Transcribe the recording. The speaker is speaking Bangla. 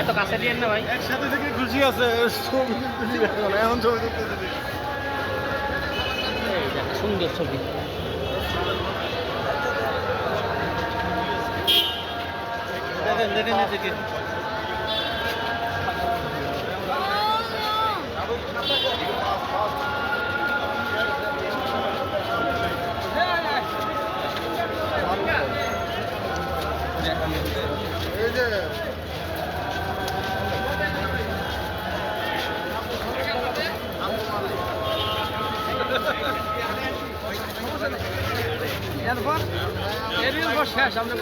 এত কাছে দিয়েন না ভাই, একসাথে থেকে খুশি আছে। এখন ছবি তুলতে সুন্দর ছবি। দেখেন দেখেন এদিকে এই যে এরপর শেষ আমরা